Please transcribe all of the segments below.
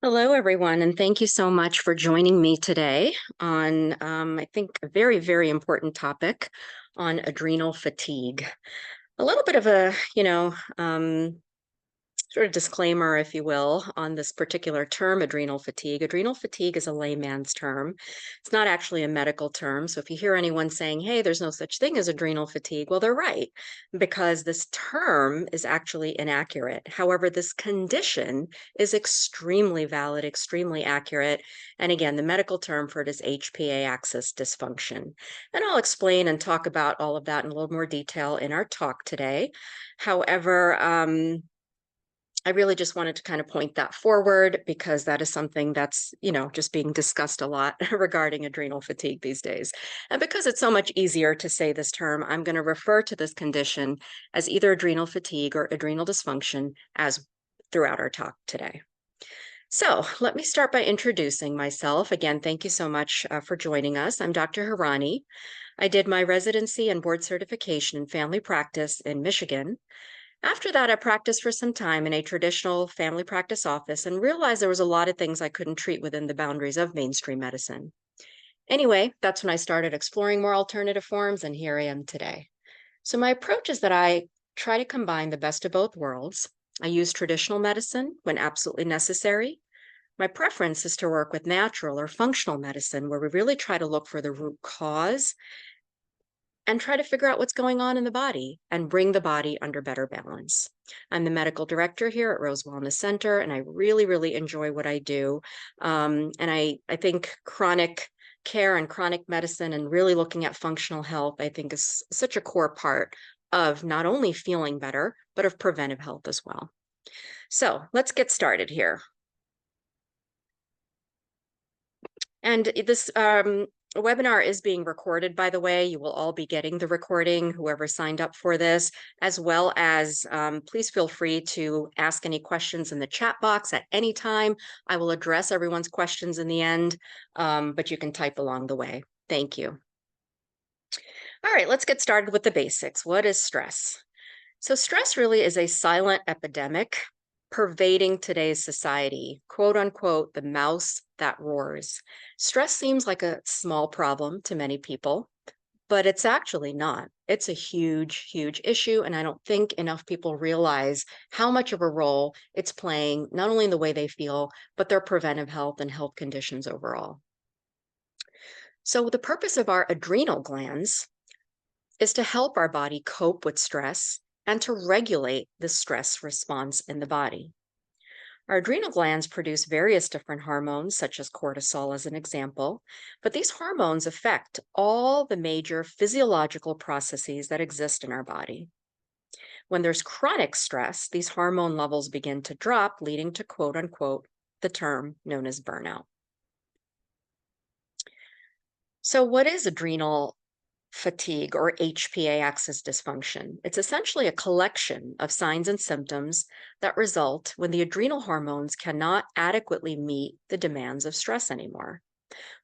Hello, everyone, and thank you so much for joining me today on, I think, a very, very important topic on adrenal fatigue. A little bit of a, sort of disclaimer, if you will, on this particular term, adrenal fatigue. Adrenal fatigue is a layman's term. It's not actually a medical term. So if you hear anyone saying, hey, there's no such thing as adrenal fatigue, well, they're right, because this term is actually inaccurate. However, this condition is extremely valid, extremely accurate. And again, the medical term for it is HPA axis dysfunction. And I'll explain and talk about all of that in a little more detail in our talk today. However, I really just wanted to kind of point that forward because that is something that's, just being discussed a lot regarding adrenal fatigue these days. And because it's so much easier to say this term, I'm going to refer to this condition as either adrenal fatigue or adrenal dysfunction as throughout our talk today. So let me start by introducing myself. Again, thank you so much for joining us. I'm Dr. Hirani. I did my residency and board certification in family practice in Michigan. After that, I practiced for some time in a traditional family practice office and realized there was a lot of things I couldn't treat within the boundaries of mainstream medicine. Anyway, that's when I started exploring more alternative forms, and here I am today. So my approach is that I try to combine the best of both worlds. I use traditional medicine when absolutely necessary. My preference is to work with natural or functional medicine, where we really try to look for the root cause and try to figure out what's going on in the body and bring the body under better balance. I'm the medical director here at Rose Wellness Center, and I really, really enjoy what I do. And I think chronic care and chronic medicine and really looking at functional health, I think is such a core part of not only feeling better, but of preventive health as well. So let's get started here. And this webinar is being recorded, by the way. You will all be getting the recording, whoever signed up for this, as well as please feel free to ask any questions in the chat box at any time. I will address everyone's questions in the end, but you can type along the way. Thank you. All right, let's get started with the basics. What is stress? So stress really is a silent epidemic pervading today's society, quote unquote, the mouse that roars. Stress seems like a small problem to many people, but it's actually not. It's a huge, huge issue. And I don't think enough people realize how much of a role it's playing, not only in the way they feel, but their preventive health and health conditions overall. So the purpose of our adrenal glands is to help our body cope with stress and to regulate the stress response in the body. Our adrenal glands produce various different hormones, such as cortisol as an example, but these hormones affect all the major physiological processes that exist in our body. When there's chronic stress, these hormone levels begin to drop, leading to quote unquote, the term known as burnout. So what is adrenal fatigue or HPA axis dysfunction? It's essentially a collection of signs and symptoms that result when the adrenal hormones cannot adequately meet the demands of stress anymore.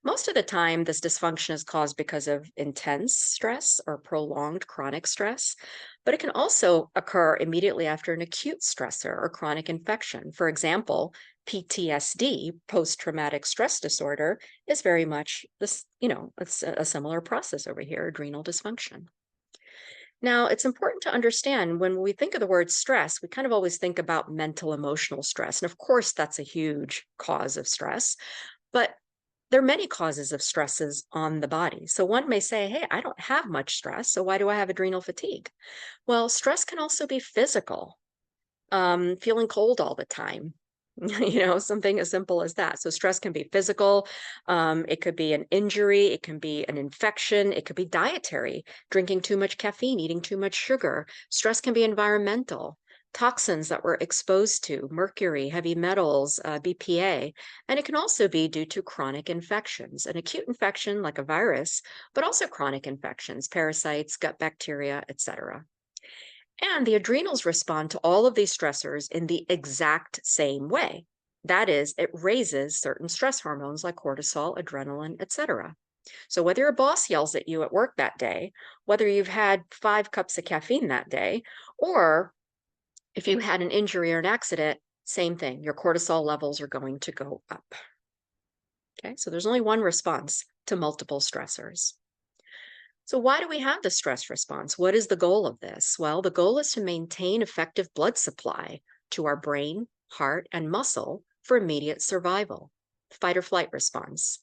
Most of the time, this dysfunction is caused because of intense stress or prolonged chronic stress, but it can also occur immediately after an acute stressor or chronic infection. For example, PTSD, post-traumatic stress disorder, is very much this, it's a similar process over here, adrenal dysfunction. Now, it's important to understand when we think of the word stress, we kind of always think about mental emotional stress. And of course, that's a huge cause of stress, but there are many causes of stresses on the body. So one may say, hey, I don't have much stress, so why do I have adrenal fatigue? Well, stress can also be physical, feeling cold all the time, something as simple as that. So stress can be physical, it could be an injury, it can be an infection, it could be dietary, drinking too much caffeine, eating too much sugar. Stress can be environmental, toxins that we're exposed to, mercury, heavy metals, BPA, and it can also be due to chronic infections, an acute infection like a virus, but also chronic infections, parasites, gut bacteria, etc. And the adrenals respond to all of these stressors in the exact same way. That is, it raises certain stress hormones like cortisol, adrenaline, etc. So whether your boss yells at you at work that day, whether you've had 5 cups of caffeine that day, or If you had an injury or an accident, same thing. Your cortisol levels are going to go up. Okay, so there's only one response to multiple stressors. So, why do we have the stress response? What is the goal of this? Well, the goal is to maintain effective blood supply to our brain, heart, and muscle for immediate survival. Fight or flight response.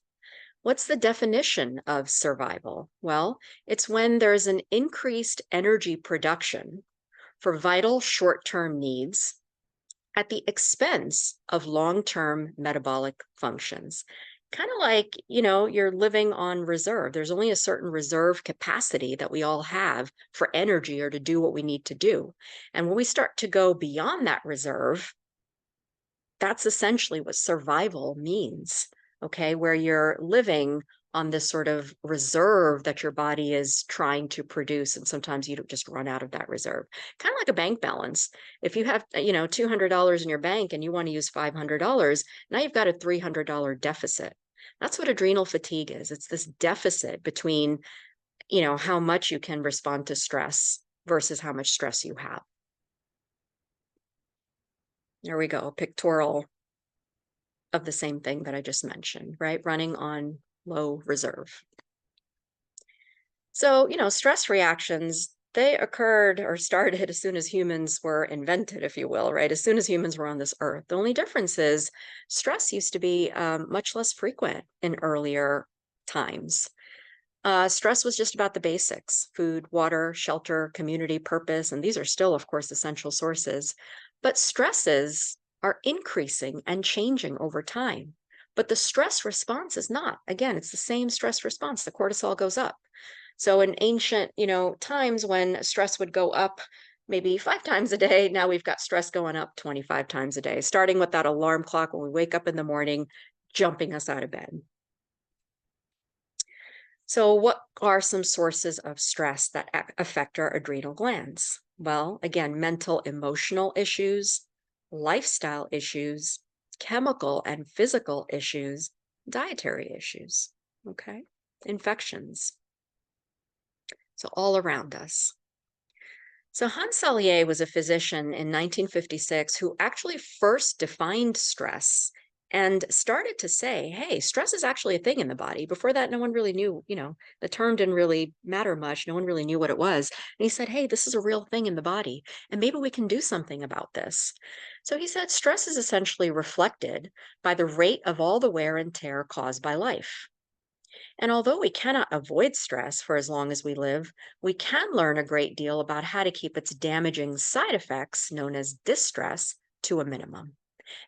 What's the definition of survival? Well, it's when there's an increased energy production for vital short term needs at the expense of long term metabolic functions. Kind of like, you're living on reserve. There's only a certain reserve capacity that we all have for energy or to do what we need to do. And when we start to go beyond that reserve, that's essentially what survival means. Okay, where you're living on this sort of reserve that your body is trying to produce, and sometimes you don't just run out of that reserve. Kind of like a bank balance. If you have, $200 in your bank and you want to use $500, now you've got a $300 deficit. That's what adrenal fatigue is. It's this deficit between, how much you can respond to stress versus how much stress you have. There we go, pictorial of the same thing that I just mentioned, right? Running on low reserve. So, stress reactions, they occurred or started as soon as humans were invented, if you will, right? As soon as humans were on this earth. The only difference is stress used to be much less frequent in earlier times. Stress was just about the basics: food, water, shelter, community, purpose. And these are still, of course, essential sources. But stresses are increasing and changing over time. But the stress response is not. Again, it's the same stress response. The cortisol goes up. So in ancient, times when stress would go up maybe 5 times a day, now we've got stress going up 25 times a day, starting with that alarm clock when we wake up in the morning, jumping us out of bed. So, what are some sources of stress that affect our adrenal glands? Well, again, mental, emotional issues, lifestyle issues, chemical and physical issues, dietary issues, okay, infections. So, all around us. So, Hans Selye was a physician in 1956 who actually first defined stress and started to say, hey, stress is actually a thing in the body. Before that, no one really knew, the term didn't really matter much. No one really knew what it was. And he said, hey, this is a real thing in the body, and maybe we can do something about this. So he said, stress is essentially reflected by the rate of all the wear and tear caused by life. And although we cannot avoid stress for as long as we live, we can learn a great deal about how to keep its damaging side effects, known as distress, to a minimum.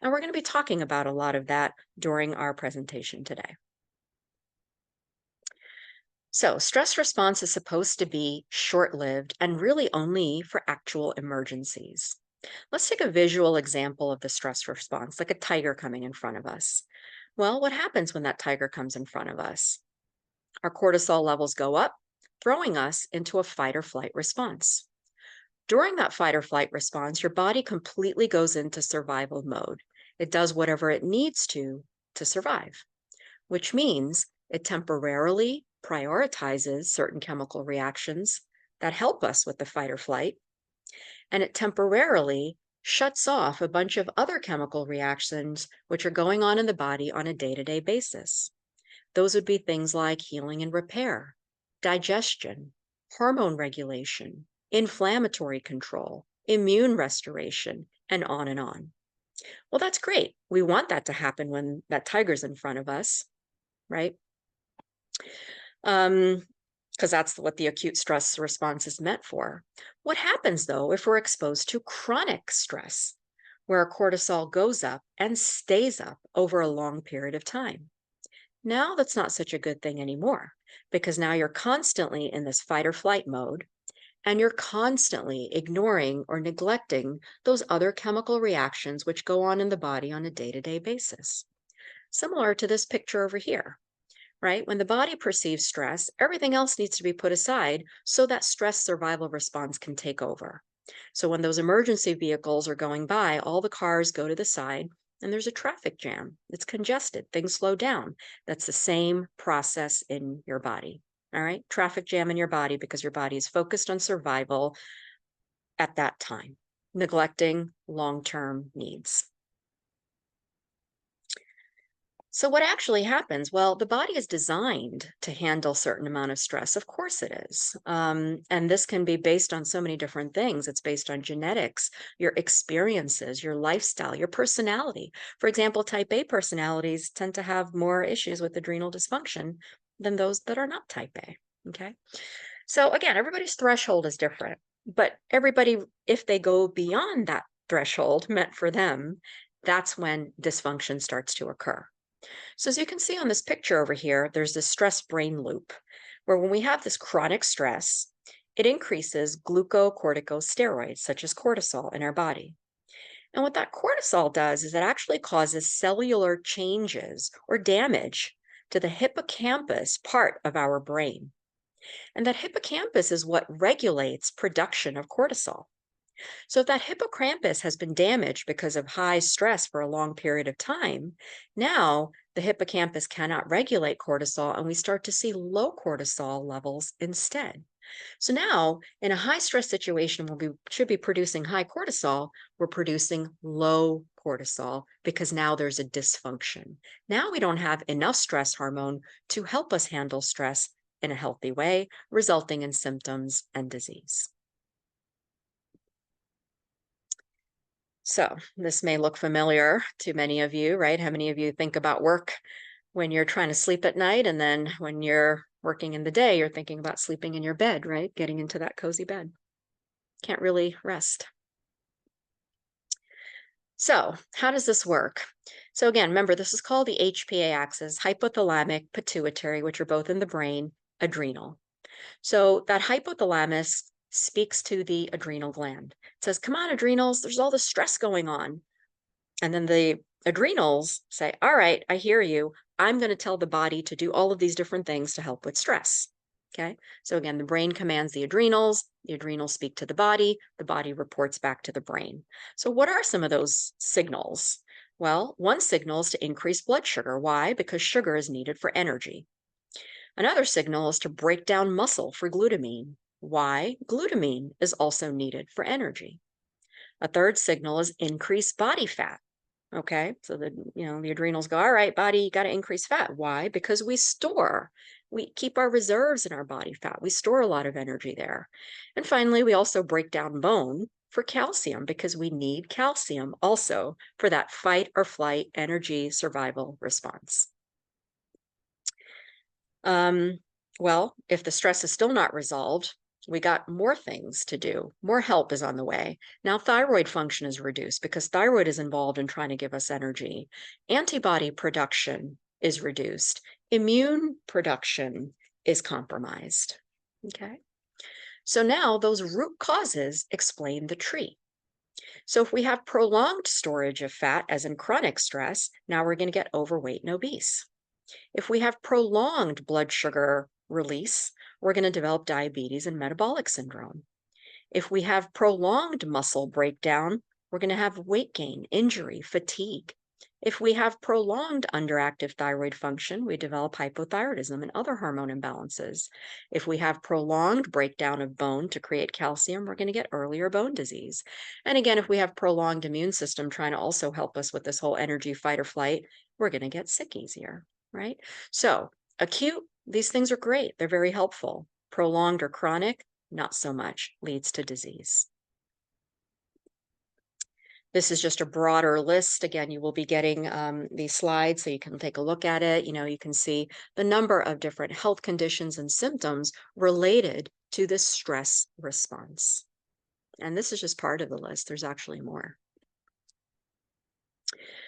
And we're going to be talking about a lot of that during our presentation today. So, stress response is supposed to be short lived and really only for actual emergencies. Let's take a visual example of the stress response, like a tiger coming in front of us. Well, what happens when that tiger comes in front of us? Our cortisol levels go up, throwing us into a fight or flight response. During that fight or flight response, your body completely goes into survival mode. It does whatever it needs to survive, which means it temporarily prioritizes certain chemical reactions that help us with the fight or flight, and it temporarily shuts off a bunch of other chemical reactions which are going on in the body on a day to day basis. Those would be things like healing and repair, digestion, hormone regulation, inflammatory control, immune restoration, and on and on. Well, that's great. We want that to happen when that tiger's in front of us, right? Because that's what the acute stress response is meant for. What happens though if we're exposed to chronic stress, where our cortisol goes up and stays up over a long period of time? Now that's not such a good thing anymore, because now you're constantly in this fight or flight mode, and you're constantly ignoring or neglecting those other chemical reactions which go on in the body on a day-to-day basis. Similar to this picture over here, right? When the body perceives stress, everything else needs to be put aside so that stress survival response can take over. So when those emergency vehicles are going by, all the cars go to the side and there's a traffic jam. It's congested, things slow down. That's the same process in your body. All right, traffic jam in your body because your body is focused on survival at that time. neglecting long-term needs. So what actually happens? Well, the body is designed to handle a certain amount of stress. Of course it is. And this can be based on so many different things. It's based on genetics, your experiences, your lifestyle, your personality. For example, type A personalities tend to have more issues with adrenal dysfunction than those that are not type A. Okay. So again, everybody's threshold is different, but everybody, if they go beyond that threshold meant for them, that's when dysfunction starts to occur. So as you can see on this picture over here, there's this stress brain loop where when we have this chronic stress, it increases glucocorticosteroids such as cortisol in our body. And what that cortisol does is it actually causes cellular changes or damage to the hippocampus part of our brain. And that hippocampus is what regulates production of cortisol. So if that hippocampus has been damaged because of high stress for a long period of time, now the hippocampus cannot regulate cortisol and we start to see low cortisol levels instead. So now in a high stress situation where we should be producing high cortisol, we're producing low cortisol because now there's a dysfunction. Now we don't have enough stress hormone to help us handle stress in a healthy way, resulting in symptoms and disease. So this may look familiar to many of you, right? How many of you think about work when you're trying to sleep at night, and then when you're working in the day, you're thinking about sleeping in your bed, right? Getting into that cozy bed. Can't really rest. So how does this work? So again, remember, this is called the HPA axis, hypothalamic, pituitary, which are both in the brain, adrenal. So that hypothalamus speaks to the adrenal gland. It says, come on, adrenals, there's all this stress going on. And then the adrenals say, all right, I hear you. I'm going to tell the body to do all of these different things to help with stress. Okay. So again, the brain commands the adrenals speak to the body reports back to the brain. So what are some of those signals? Well, one signal is to increase blood sugar. Why? Because sugar is needed for energy. Another signal is to break down muscle for glutamine. Why? Glutamine is also needed for energy. A third signal is increase body fat. Okay, so the adrenals go, all right, body, you got to increase fat. Why? Because we keep our reserves in our body fat. We store a lot of energy there. And finally, we also break down bone for calcium because we need calcium also for that fight or flight energy survival response. Well, if the stress is still not resolved, we got more things to do. More help is on the way. Now, thyroid function is reduced because thyroid is involved in trying to give us energy. Antibody production is reduced. Immune production is compromised. Okay. So now those root causes explain the tree. So if we have prolonged storage of fat, as in chronic stress, now we're going to get overweight and obese. If we have prolonged blood sugar release, we're going to develop diabetes and metabolic syndrome. If we have prolonged muscle breakdown, we're going to have weight gain, injury, fatigue. If we have prolonged underactive thyroid function, we develop hypothyroidism and other hormone imbalances. If we have prolonged breakdown of bone to create calcium, we're going to get earlier bone disease. And again, if we have prolonged immune system trying to also help us with this whole energy fight or flight, we're going to get sick easier, right? So acute, these things are great. They're very helpful. Prolonged or chronic, not so much, leads to disease. This is just a broader list. Again, you will be getting these slides so you can take a look at it. You can see the number of different health conditions and symptoms related to this stress response. And this is just part of the list. There's actually more.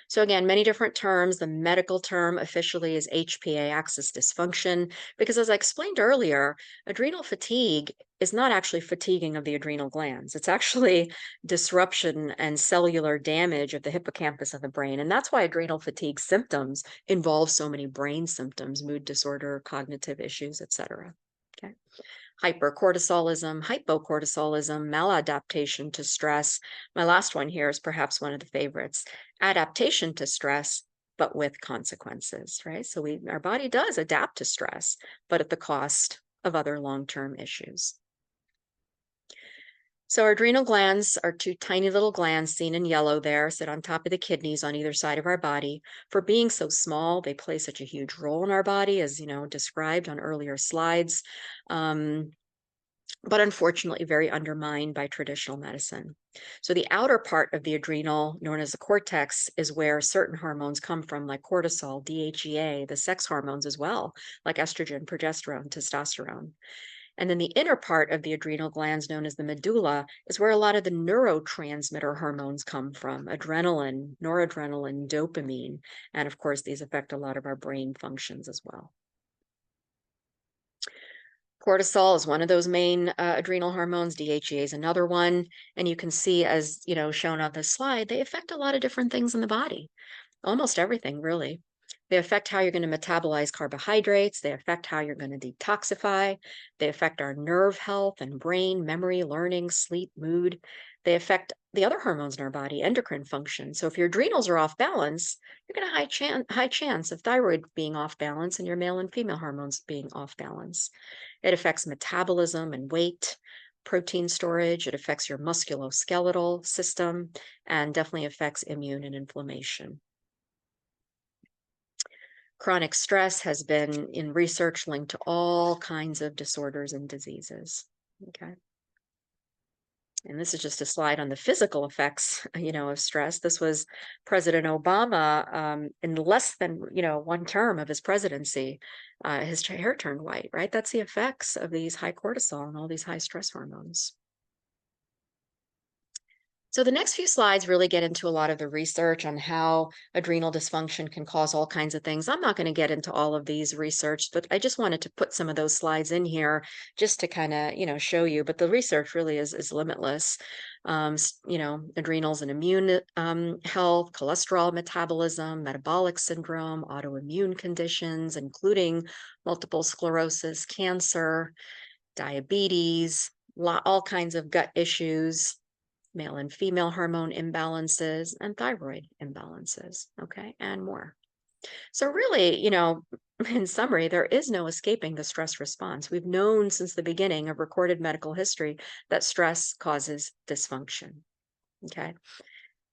So again, many different terms. The medical term officially is HPA axis dysfunction, because as I explained earlier, adrenal fatigue is not actually fatiguing of the adrenal glands. It's actually disruption and cellular damage of the hippocampus of the brain. And that's why adrenal fatigue symptoms involve so many brain symptoms, mood disorder, cognitive issues, etc. Okay. Hypercortisolism, hypocortisolism, maladaptation to stress. My last one here is perhaps one of the favorites. Adaptation to stress, but with consequences, right? So our body does adapt to stress, but at the cost of other long-term issues. So our adrenal glands are two tiny little glands seen in yellow there, sit on top of the kidneys on either side of our body. For being so small, they play such a huge role in our body, as described on earlier slides. Um, but unfortunately very undermined by traditional medicine. So the outer part of the adrenal, known as the cortex, is where certain hormones come from, like cortisol, DHEA, the sex hormones as well, like estrogen, progesterone, testosterone. And then the inner part of the adrenal glands, known as the medulla, is where a lot of the neurotransmitter hormones come from: adrenaline, noradrenaline, dopamine. And of course, these affect a lot of our brain functions as well. Cortisol is one of those main adrenal hormones. DHEA is another one. And you can see, as shown on this slide, they affect a lot of different things in the body. Almost everything, really. They affect how you're going to metabolize carbohydrates. They affect how you're going to detoxify. They affect our nerve health and brain, memory, learning, sleep, mood. They affect the other hormones in our body, endocrine function. So if your adrenals are off balance, you're going to high chance of thyroid being off balance and your male and female hormones being off balance. It affects metabolism and weight, protein storage. It affects your musculoskeletal system, and definitely affects immune and inflammation. Chronic stress has been in research linked to all kinds of disorders and diseases. Okay. And this is just a slide on the physical effects, of stress. This was President Obama in less than, one term of his presidency. His hair turned white, right? That's the effects of these high cortisol and all these high stress hormones. So the next few slides really get into a lot of the research on how adrenal dysfunction can cause all kinds of things. I'm not going to get into all of these research, but I just wanted to put some of those slides in here just to kind of, show you. But the research really is limitless. Adrenals and immune health, cholesterol metabolism, metabolic syndrome, autoimmune conditions, including multiple sclerosis, cancer, diabetes, all kinds of gut issues, male and female hormone imbalances, and thyroid imbalances, okay, and more. So, really, in summary, there is no escaping the stress response. We've known since the beginning of recorded medical history that stress causes dysfunction, okay?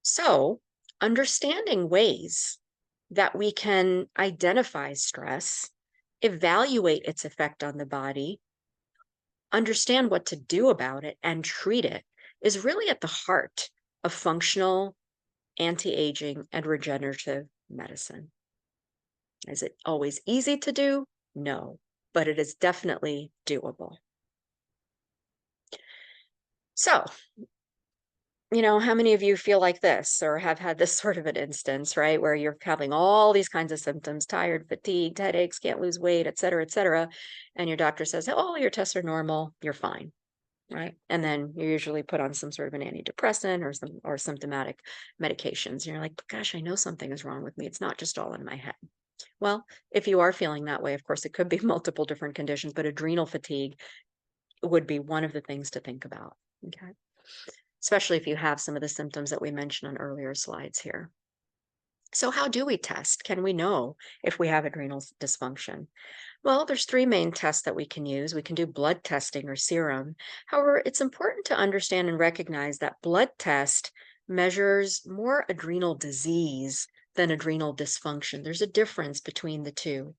So, understanding ways that we can identify stress, evaluate its effect on the body, understand what to do about it, and treat it is really at the heart of functional, anti-aging, and regenerative medicine. Is it always easy to do? No, but it is definitely doable. So, how many of you feel like this or have had this sort of an instance, right? Where you're having all these kinds of symptoms: tired, fatigued, headaches, can't lose weight, et cetera, et cetera. And your doctor says, oh, your tests are normal, you're fine. Right. And then you're usually put on some sort of an antidepressant or symptomatic medications. And you're like, but gosh, I know something is wrong with me. It's not just all in my head. Well, if you are feeling that way, of course, it could be multiple different conditions, but adrenal fatigue would be one of the things to think about. Okay. Especially if you have some of the symptoms that we mentioned on earlier slides here. So how do we test? Can we know if we have adrenal dysfunction? Well, there's three main tests that we can use. We can do blood testing or serum. However, it's important to understand and recognize that blood test measures more adrenal disease than adrenal dysfunction. There's a difference between the two.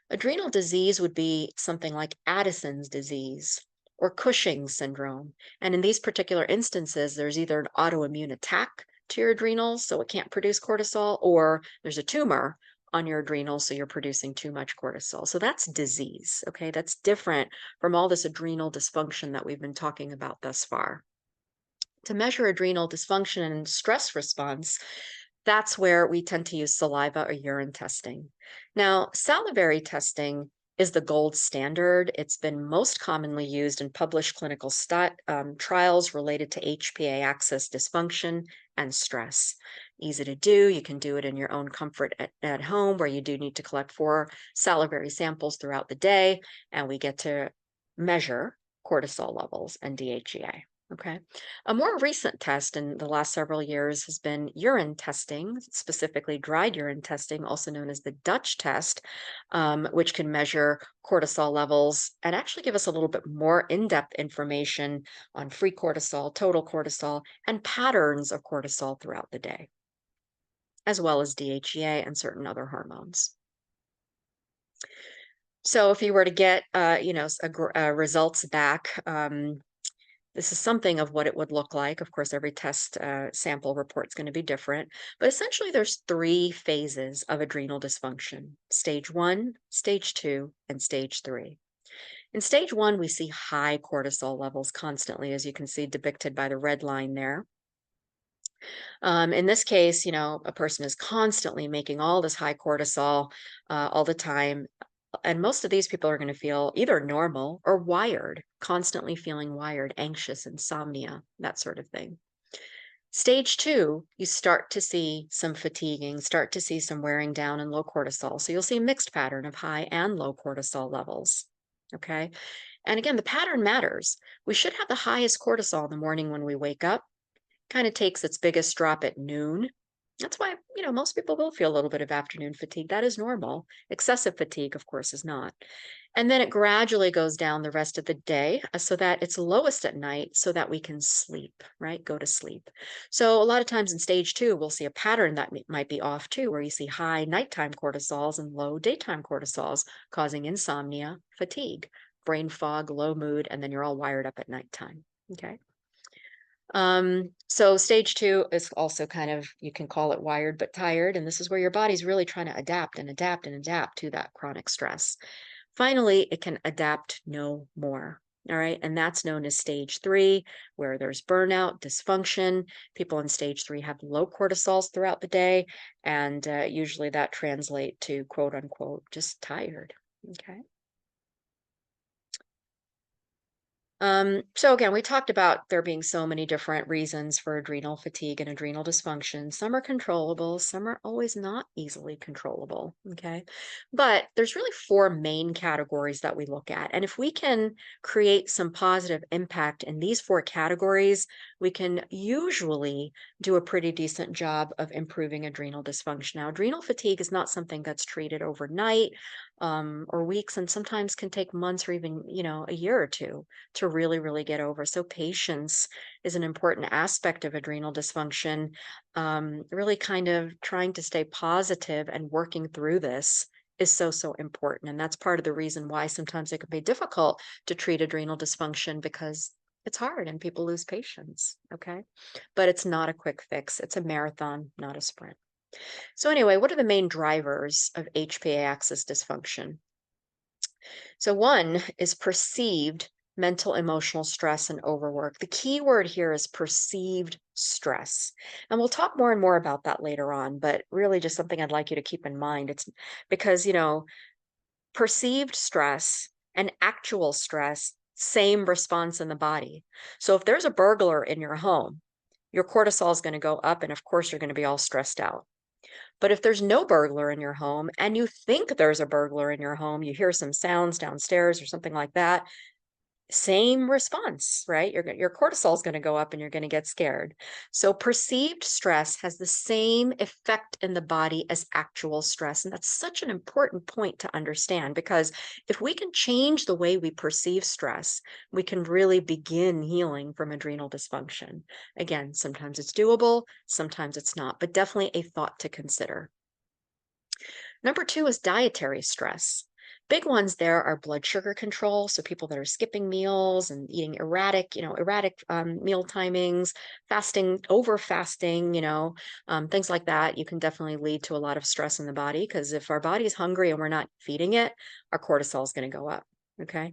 Adrenal disease would be something like Addison's disease or Cushing's syndrome. And in these particular instances, there's either an autoimmune attack to your adrenals, so it can't produce cortisol, or there's a tumor on your adrenals, so you're producing too much cortisol. So that's disease, okay? That's different from all this adrenal dysfunction that we've been talking about thus far. To measure adrenal dysfunction and stress response, that's where we tend to use saliva or urine testing. Now, salivary testing is the gold standard. It's been most commonly used in published clinical trials related to HPA axis dysfunction and stress. Easy to do. You can do it in your own comfort at home, where you do need to collect 4 salivary samples throughout the day, and we get to measure cortisol levels and DHEA. Okay. A more recent test in the last several years has been urine testing, specifically dried urine testing, also known as the Dutch test, which can measure cortisol levels and actually give us a little bit more in depth information on free cortisol, total cortisol, and patterns of cortisol throughout the day, as well as DHEA and certain other hormones. So, if you were to get, results back, this is something of what it would look like. Of course, every test sample report is going to be different, but essentially, there's three phases of adrenal dysfunction: stage one, stage two, and stage three. In stage one, we see high cortisol levels constantly, as you can see depicted by the red line there. In this case, a person is constantly making all this high cortisol all the time. And most of these people are going to feel either normal or wired, constantly feeling wired, anxious, insomnia, that sort of thing. Stage two, you start to see some fatiguing, start to see some wearing down and low cortisol. So you'll see a mixed pattern of high and low cortisol levels. Okay. And again, the pattern matters. We should have the highest cortisol in the morning when we wake up, kind of takes its biggest drop at noon. That's why, most people will feel a little bit of afternoon fatigue. That is normal. Excessive fatigue, of course, is not. And then it gradually goes down the rest of the day so that it's lowest at night so that we can sleep, right? Go to sleep. So a lot of times in stage two, we'll see a pattern that might be off too, where you see high nighttime cortisols and low daytime cortisols causing insomnia, fatigue, brain fog, low mood, and then you're all wired up at nighttime. Okay. So stage two is also kind of, you can call it wired but tired. And this is where your body's really trying to adapt and adapt and adapt to that chronic stress. Finally, it can adapt no more. All right. And that's known as stage three, where there's burnout, dysfunction. People in stage three have low cortisols throughout the day. And usually that translate to quote unquote, just tired. Okay. So again, we talked about there being so many different reasons for adrenal fatigue and adrenal dysfunction. Some are controllable, some are always not easily controllable. Okay. But there's really four main categories that we look at. And if we can create some positive impact in these four categories, we can usually do a pretty decent job of improving adrenal dysfunction. Now, adrenal fatigue is not something that's treated overnight or weeks, and sometimes can take months or even, a year or two to really, really get over. So, patience is an important aspect of adrenal dysfunction. Really kind of trying to stay positive and working through this is so, so important. And that's part of the reason why sometimes it can be difficult to treat adrenal dysfunction because it's hard and people lose patience. Okay. But it's not a quick fix, it's a marathon, not a sprint. So, anyway, what are the main drivers of HPA axis dysfunction? So, one is perceived mental emotional stress and overwork. The key word here is perceived stress. And we'll talk more and more about that later on, but really just something I'd like you to keep in mind. It's because, perceived stress and actual stress, same response in the body. So, if there's a burglar in your home, your cortisol is going to go up, and of course, you're going to be all stressed out. But if there's no burglar in your home and you think there's a burglar in your home, you hear some sounds downstairs or something like that, same response, right? Your cortisol is going to go up and you're going to get scared. So perceived stress has the same effect in the body as actual stress. And that's such an important point to understand because if we can change the way we perceive stress, we can really begin healing from adrenal dysfunction. Again, sometimes it's doable, sometimes it's not, but definitely a thought to consider. Number two is dietary stress. Big ones there are blood sugar control. So people that are skipping meals and eating erratic meal timings, fasting, over fasting, things like that. You can definitely lead to a lot of stress in the body because if our body is hungry and we're not feeding it, our cortisol is going to go up. Okay.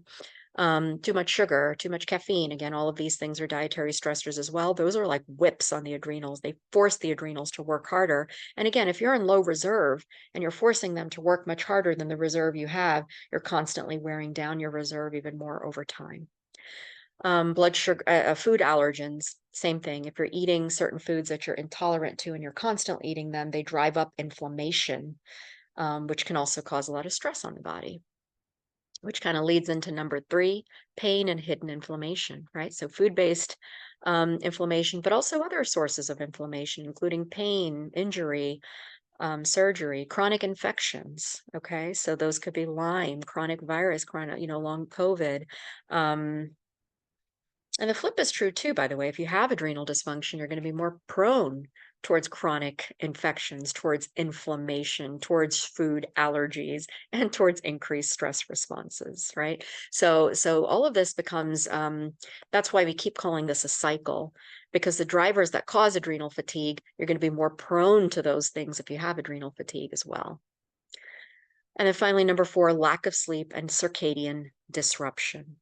Too much sugar, too much caffeine. Again, all of these things are dietary stressors as well. Those are like whips on the adrenals. They force the adrenals to work harder. And again, if you're in low reserve and you're forcing them to work much harder than the reserve you have, you're constantly wearing down your reserve even more over time. Blood sugar, food allergens, same thing. If you're eating certain foods that you're intolerant to and you're constantly eating them, they drive up inflammation, which can also cause a lot of stress on the body, which kind of leads into number three, pain and hidden inflammation, right? So food-based inflammation, but also other sources of inflammation, including pain, injury, surgery, chronic infections. Okay, so those could be Lyme, chronic virus, chronic, long COVID. Um, and the flip is true too, by the way. If you have adrenal dysfunction, you're going to be more prone towards chronic infections, towards inflammation, towards food allergies, and towards increased stress responses, right? So all of this becomes that's why we keep calling this a cycle, because the drivers that cause adrenal fatigue, you're going to be more prone to those things if you have adrenal fatigue as well. And then finally, number four, lack of sleep and circadian disruption.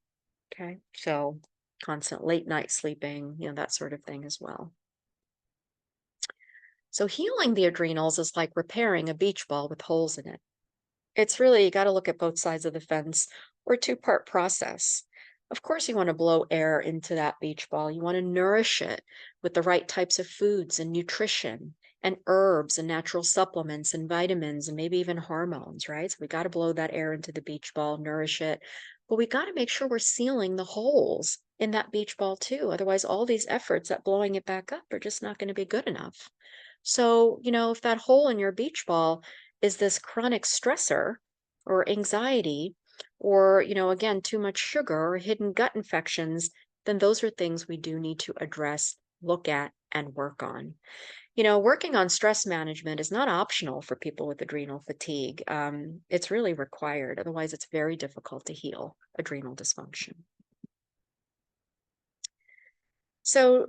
Okay. So constant late night sleeping, that sort of thing as well. So healing the adrenals is like repairing a beach ball with holes in it. It's really, you got to look at both sides of the fence, or two-part process. Of course, you want to blow air into that beach ball. You want to nourish it with the right types of foods and nutrition and herbs and natural supplements and vitamins and maybe even hormones, right? So we got to blow that air into the beach ball, nourish it. But we got to make sure we're sealing the holes in that beach ball too. Otherwise, all these efforts at blowing it back up are just not going to be good enough. So, if that hole in your beach ball is this chronic stressor or anxiety, or, again, too much sugar or hidden gut infections, then those are things we do need to address, look at, and work on. Working on stress management is not optional for people with adrenal fatigue. It's really required. Otherwise, it's very difficult to heal adrenal dysfunction. So,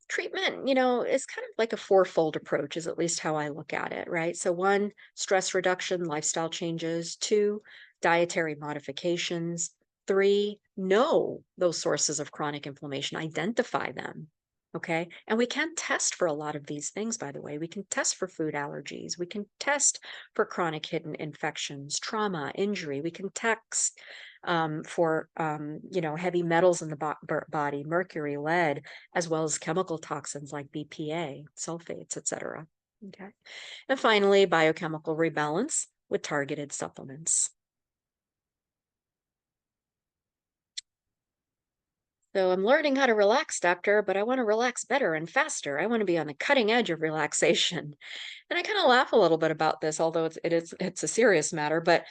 treatment, is kind of like a fourfold approach, is at least how I look at it, right? So, one, stress reduction, lifestyle changes. Two, dietary modifications. Three, know those sources of chronic inflammation, identify them. Okay. And we can test for a lot of these things, by the way. We can test for food allergies. We can test for chronic hidden infections, trauma, injury. We can test for, heavy metals in the body, mercury, lead, as well as chemical toxins like BPA, sulfates, etc. Okay. And finally, biochemical rebalance with targeted supplements. So I'm learning how to relax, doctor, but I want to relax better and faster. I want to be on the cutting edge of relaxation. And I kind of laugh a little bit about this, although it's a serious matter, but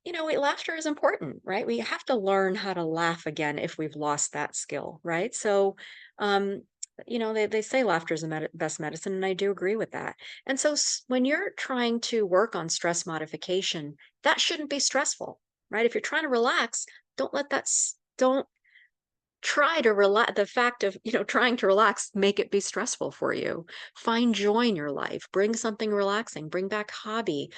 laughter is important, right? We have to learn how to laugh again if we've lost that skill, right? So, um, they say laughter is the best medicine, and I do agree with that. And so, when you're trying to work on stress modification, that shouldn't be stressful, right? If you're trying to relax, don't let that, don't try to relax. The fact of trying to relax, make it be stressful for you. Find joy in your life, bring something relaxing, bring back hobby,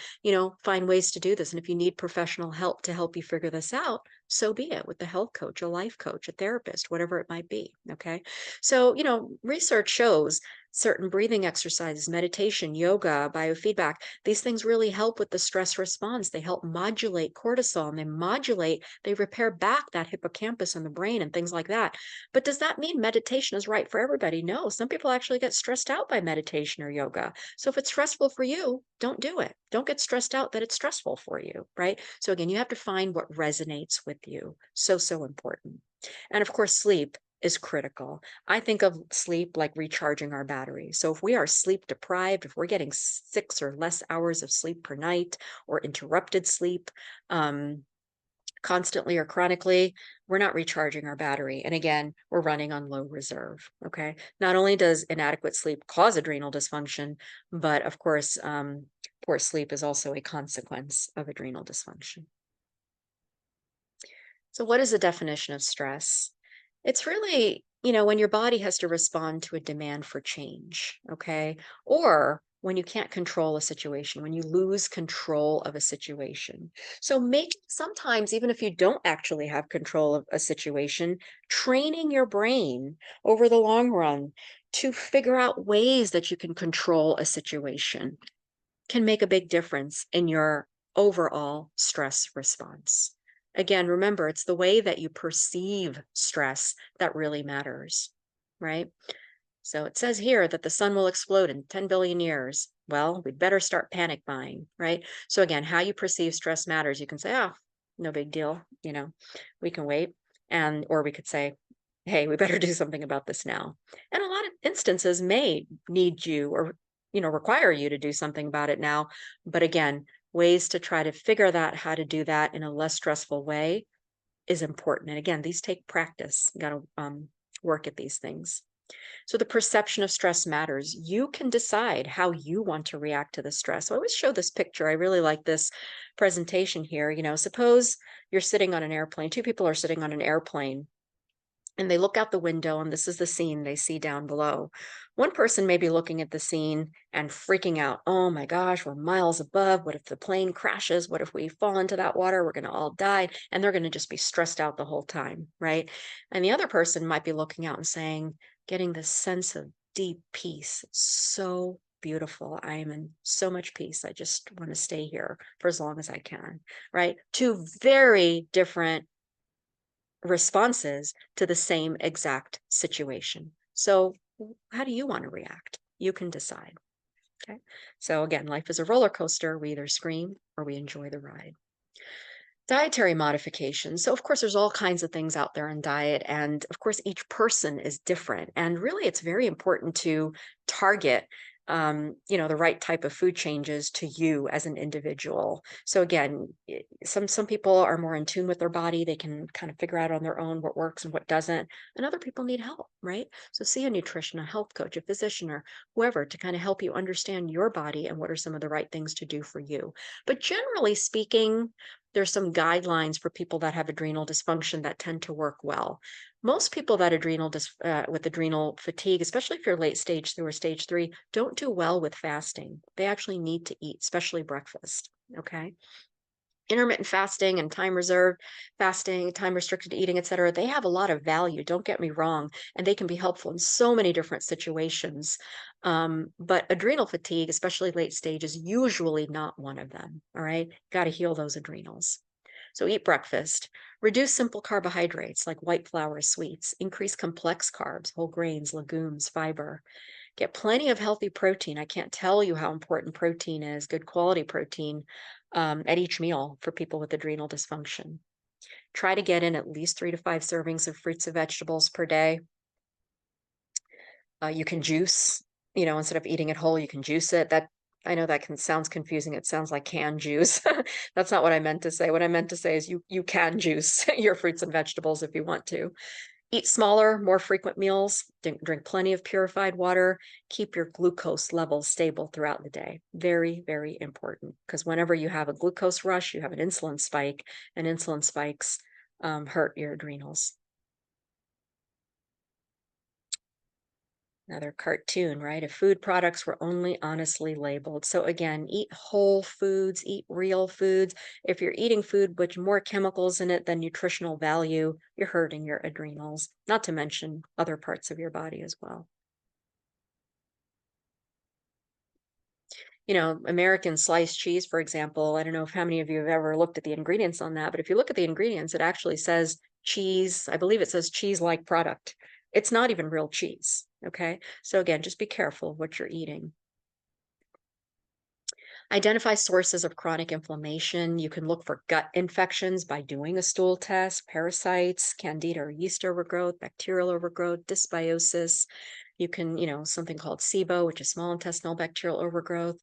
find ways to do this. And if you need professional help to help you figure this out, so be it, with a health coach, a life coach, a therapist, whatever it might be. Okay. So research shows certain breathing exercises, meditation, yoga, biofeedback, these things really help with the stress response. They help modulate cortisol, and they repair back that hippocampus in the brain and things like that. But does that mean meditation is right for everybody? No, some people actually get stressed out by meditation or yoga. So if it's stressful for you, don't do it. Don't get stressed out that it's stressful for you, right? So again, you have to find what resonates with you. So, so important. And of course, sleep is critical. I think of sleep like recharging our battery. So if we are sleep deprived, if we're getting 6 or less hours of sleep per night, or interrupted sleep, constantly or chronically, we're not recharging our battery. And again, we're running on low reserve. Okay. Not only does inadequate sleep cause adrenal dysfunction, but of course, poor sleep is also a consequence of adrenal dysfunction. So, what is the definition of stress? It's really, when your body has to respond to a demand for change, okay? Or when you can't control a situation, when you lose control of a situation. So, sometimes, even if you don't actually have control of a situation, training your brain over the long run to figure out ways that you can control a situation can make a big difference in your overall stress response. Again, remember, it's the way that you perceive stress that really matters, right? So it says here that the sun will explode in 10 billion years. Well, we'd better start panic buying, right? So again, how you perceive stress matters. You can say, oh, no big deal, we can wait. Or we could say, hey, we better do something about this now. And a lot of instances may need you or, require you to do something about it now. But again, ways to try to figure out how to do that in a less stressful way is important. And again, these take practice. You got to work at these things. So the perception of stress matters. You can decide how you want to react to the stress. So I always show this picture. I really like this presentation here. Suppose you're sitting on an airplane, two people are sitting on an airplane and they look out the window and this is the scene they see down below. One person may be looking at the scene and freaking out. Oh my gosh, we're miles above. What if the plane crashes? What if we fall into that water? We're going to all die. And they're going to just be stressed out the whole time, right? And the other person might be looking out and saying, getting this sense of deep peace. It's so beautiful. I am in so much peace. I just want to stay here for as long as I can, right? Two very different responses to the same exact situation. So, how do you want to react? You can decide. Okay. So, again, life is a roller coaster. We either scream or we enjoy the ride. Dietary modifications. So, of course, there's all kinds of things out there in diet. And of course, each person is different. And really, it's very important to target the right type of food changes to you as an individual. So again, some people are more in tune with their body. They can kind of figure out on their own what works and what doesn't. And other people need help, right? So see a nutrition, a health coach, a physician, or whoever to kind of help you understand your body and what are some of the right things to do for you. But generally speaking, there's some guidelines for people that have adrenal dysfunction that tend to work well. Most people that with adrenal fatigue, especially if you're late stage 2 or stage 3, don't do well with fasting. They actually need to eat, especially breakfast. Okay. Intermittent fasting and time reserved fasting, time restricted eating, et cetera, they have a lot of value. Don't get me wrong. And they can be helpful in so many different situations. But adrenal fatigue, especially late stage, is usually not one of them. All right. Got to heal those adrenals. So eat breakfast, reduce simple carbohydrates like white flour sweets, increase complex carbs, whole grains, legumes, fiber. Get plenty of healthy protein. I can't tell you how important protein is, good quality protein at each meal for people with adrenal dysfunction. Try to get in at least 3 to 5 servings of fruits and vegetables per day. You can juice, instead of eating it whole, you can juice it. That I know that sounds confusing. It sounds like canned juice. That's not what I meant to say. What I meant to say is you can juice your fruits and vegetables if you want to. Eat smaller, more frequent meals, drink plenty of purified water, keep your glucose levels stable throughout the day. Very, very important because whenever you have a glucose rush, you have an insulin spike, and insulin spikes hurt your adrenals. Another cartoon, right? If food products were only honestly labeled. So again, eat whole foods, eat real foods. If you're eating food with more chemicals in it than nutritional value, you're hurting your adrenals, not to mention other parts of your body as well. American sliced cheese, for example, I don't know if how many of you have ever looked at the ingredients on that, but if you look at the ingredients, it actually says cheese. I believe it says cheese-like product. It's not even real cheese. Okay. So again, just be careful what you're eating. Identify sources of chronic inflammation. You can look for gut infections by doing a stool test, parasites, candida or yeast overgrowth, bacterial overgrowth, dysbiosis. You can, something called SIBO, which is small intestinal bacterial overgrowth.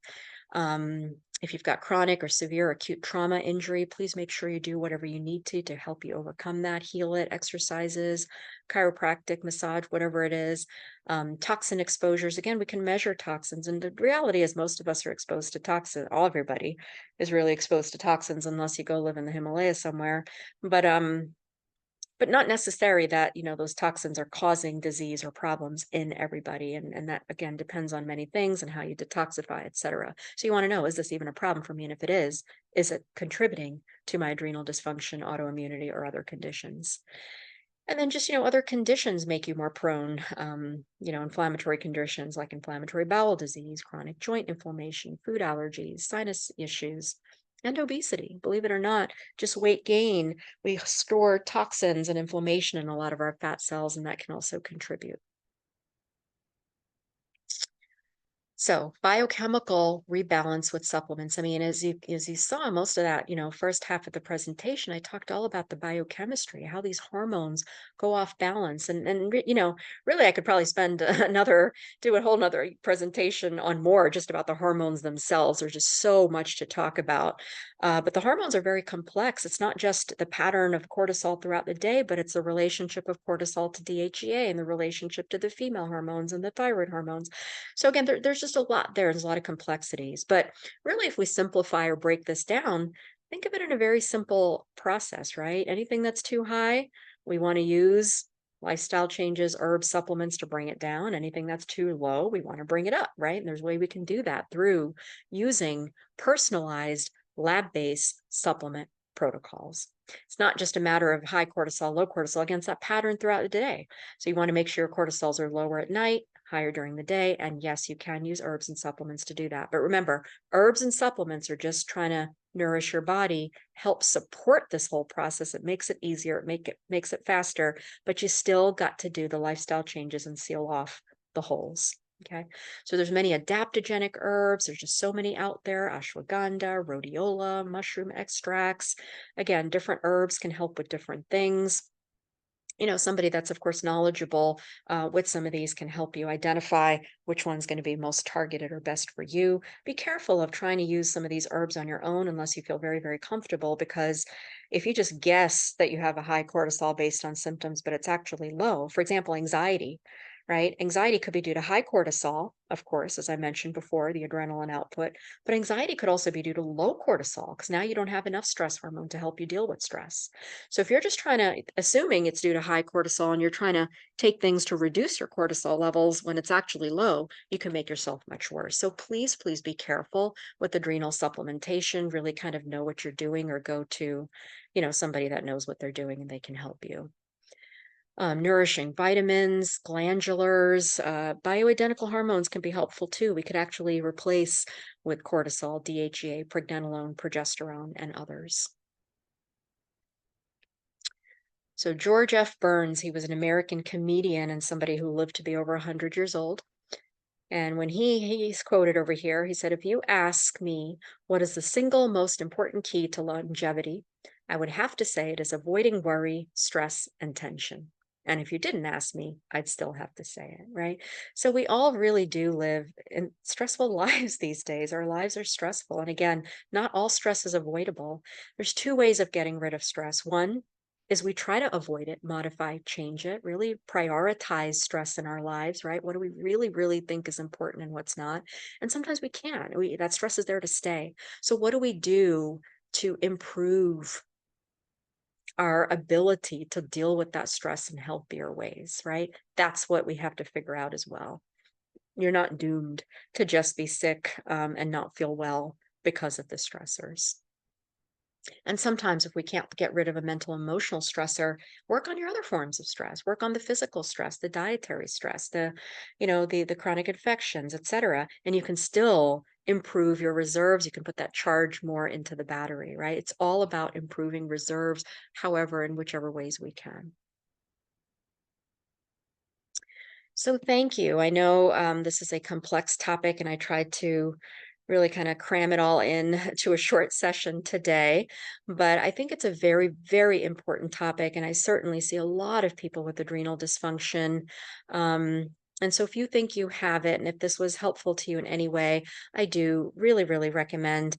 If you've got chronic or severe acute trauma injury, please make sure you do whatever you need to help you overcome that, heal it, exercises, chiropractic, massage, whatever it is. Toxin exposures, again, we can measure toxins. And the reality is most of us are exposed to toxins. Everybody is really exposed to toxins unless you go live in the Himalayas somewhere. But not necessary that, those toxins are causing disease or problems in everybody. And that, again, depends on many things and how you detoxify, et cetera. So you want to know, is this even a problem for me? And if it is it contributing to my adrenal dysfunction, autoimmunity, or other conditions? And then just, other conditions make you more prone, inflammatory conditions like inflammatory bowel disease, chronic joint inflammation, food allergies, sinus issues, and obesity. Believe it or not, just weight gain, we store toxins and inflammation in a lot of our fat cells, and that can also contribute. So biochemical rebalance with supplements. I mean, as you saw most of that, first half of the presentation, I talked all about the biochemistry, how these hormones go off balance, and really, I could probably spend do a whole nother presentation on more just about the hormones themselves. There's just so much to talk about. But the hormones are very complex. It's not just the pattern of cortisol throughout the day, but it's the relationship of cortisol to DHEA and the relationship to the female hormones and the thyroid hormones. So again, there's just a lot there. There's a lot of complexities. But really, if we simplify or break this down, think of it in a very simple process, right? Anything that's too high, we want to use lifestyle changes, herbs, supplements to bring it down. Anything that's too low, we want to bring it up, right? And there's a way we can do that through using personalized lab-based supplement protocols. It's not just a matter of high cortisol, low cortisol. Again, it's that pattern throughout the day. So you want to make sure your cortisols are lower at night, higher during the day. And yes, you can use herbs and supplements to do that. But remember, herbs and supplements are just trying to nourish your body, help support this whole process. It makes it easier, makes it faster, but you still got to do the lifestyle changes and seal off the holes. Okay. So there's many adaptogenic herbs. There's just so many out there: ashwagandha, rhodiola, mushroom extracts. Again, different herbs can help with different things. Somebody that's, of course, knowledgeable with some of these can help you identify which one's going to be most targeted or best for you. Be careful of trying to use some of these herbs on your own unless you feel very, very comfortable, because if you just guess that you have a high cortisol based on symptoms, but it's actually low, for example, anxiety, right? Anxiety could be due to high cortisol, of course, as I mentioned before, the adrenaline output, but anxiety could also be due to low cortisol because now you don't have enough stress hormone to help you deal with stress. So if you're just assuming it's due to high cortisol and you're trying to take things to reduce your cortisol levels when it's actually low, you can make yourself much worse. So please, please be careful with adrenal supplementation. Really kind of know what you're doing, or go to, somebody that knows what they're doing and they can help you. Nourishing vitamins, glandulars, bioidentical hormones can be helpful too. We could actually replace with cortisol, DHEA, pregnenolone, progesterone, and others. So George F. Burns, he was an American comedian and somebody who lived to be over 100 years old. And when he's quoted over here, he said, "If you ask me what is the single most important key to longevity, I would have to say it is avoiding worry, stress, and tension. And if you didn't ask me, I'd still have to say it," right? So we all really do live in stressful lives these days. Our lives are stressful. And again, not all stress is avoidable. There's two ways of getting rid of stress. One is we try to avoid it, modify, change it, really prioritize stress in our lives, right? What do we really, really think is important and what's not? And sometimes we can't. That stress is there to stay. So what do we do to improve our ability to deal with that stress in healthier ways, right? That's what we have to figure out as well. You're not doomed to just be sick and not feel well because of the stressors. And sometimes if we can't get rid of a mental emotional stressor, work on your other forms of stress, work on the physical stress, the dietary stress, the chronic infections, etc. And you can still improve your reserves. You can put that charge more into the battery, right? It's all about improving reserves, however, in whichever ways we can. So thank you. I know this is a complex topic, and I tried to really kind of cram it all in to a short session today. But I think it's a very, very important topic, and I certainly see a lot of people with adrenal dysfunction. And so if you think you have it, and if this was helpful to you in any way, I do really, really recommend,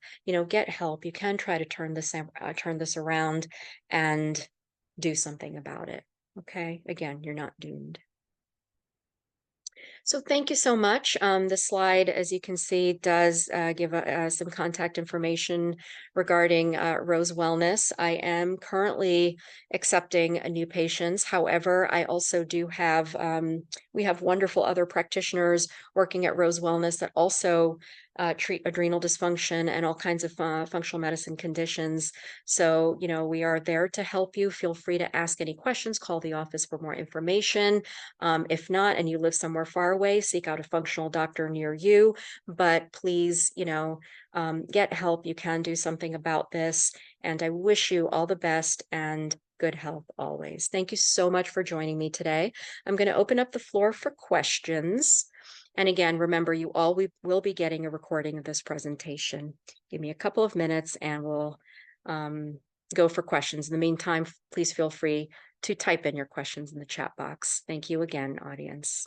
get help. You can try to turn this around and do something about it. Okay. Again, you're not doomed. So thank you so much. The slide, as you can see, does give some contact information regarding Rose Wellness. I am currently accepting new patients. However, I also do have, we have wonderful other practitioners working at Rose Wellness that also treat adrenal dysfunction and all kinds of functional medicine conditions. So, we are there to help you. Feel free to ask any questions, call the office for more information. If not, and you live somewhere far away, seek out a functional doctor near you. But please, get help. You can do something about this. And I wish you all the best and good health always. Thank you so much for joining me today. I'm going to open up the floor for questions. And again, remember, you all will be getting a recording of this presentation. Give me a couple of minutes and we'll go for questions. In the meantime, please feel free to type in your questions in the chat box. Thank you again, audience.